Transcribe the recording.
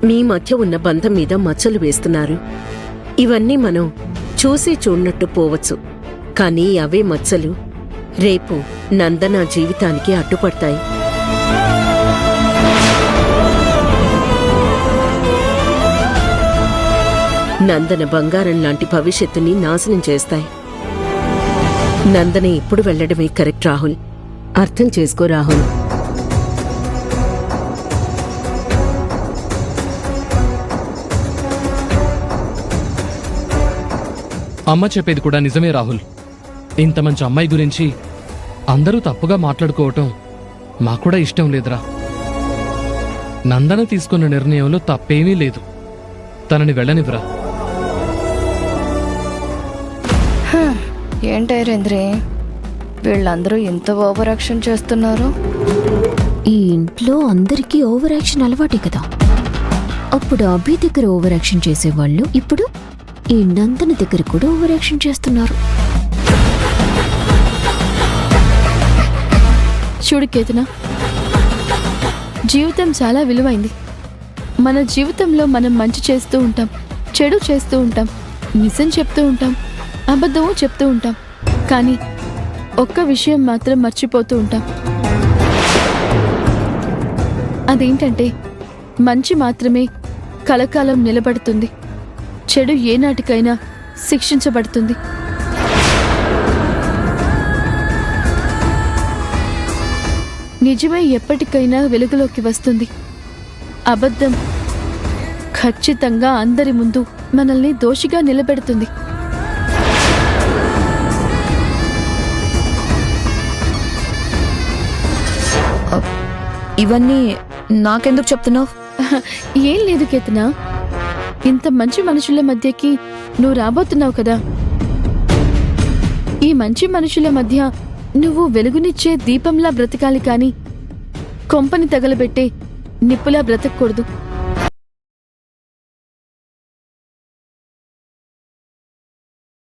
మీ మధ్య ఉన్న బంధం మీద మచ్చలు వేస్తున్నారు. ఇవన్నీ మనం చూసి చూడనట్టు పోవచ్చు, కానీ అవే మచ్చలు రేపు నందన జీవితానికి అడ్డుపడతాయి. నందన బంగారం లాంటి భవిష్యత్తుని నాశనం చేస్తాయి. నందన ఇప్పుడు వెళ్లడమే కరెక్ట్ రాహుల్. అర్థం చేసుకో రాహుల్. అమ్మ చెప్పేది కూడా నిజమే రాహుల్. ఇంత మంచి అమ్మాయి గురించి అందరూ తప్పుగా మాట్లాడుకోవటం మాకూడా ఇష్టం లేదురా. నందన తీసుకున్న నిర్ణయంలో తప్పేమీ లేదు. తనని వెళ్ళనివ్వరా. ఏంటైరేంద్రే, వీళ్ళందరూ ఇంత ఓవర్ యాక్షన్ చేస్తున్నారు? ఈ ఇంట్లో అందరికీ ఓవర్ యాక్షన్ అలవాటే కదా. అప్పుడు అభి దగ్గర ఓవర్ యాక్షన్ చేసేవాళ్ళు ఇప్పుడు ఈ నందన దగ్గర కూడా ఓవర్ యాక్షన్ చేస్తున్నారు. చూడు కేతన, జీవితం చాలా విలువైంది. మన జీవితంలో మనం మంచి చేస్తూ ఉంటాం, చెడు చేస్తూ ఉంటాం, నిజం చెప్తూ ఉంటాం, అబద్ధము చెప్తూ ఉంటాం. కానీ ఒక్క విషయం మాత్రం మర్చిపోతూ ఉంటాం. అదేంటంటే మంచి మాత్రమే కలకాలం నిలబడుతుంది, చెడు ఏనాటికైనా శిక్షించబడుతుంది. నిజమే ఎప్పటికైనా వెలుగులోకి వస్తుంది. అబద్ధం ఖచ్చితంగా అందరి ముందు మనల్ని దోషిగా నిలబెడుతుంది. ఇవన్నీ నాకెందుకు చెప్తున్నావు? ఏం లేదు కేతన, ఇంత మంచి మనుషుల మధ్యకి నువ్వు రాబోతున్నావు కదా. ఈ మంచి మనుషుల మధ్య నువ్వు వెలుగునిచ్చే దీపంలా బ్రతకాలి, కానీ కొంపని తగలబెట్టే నిప్పులా బ్రతకూడదు.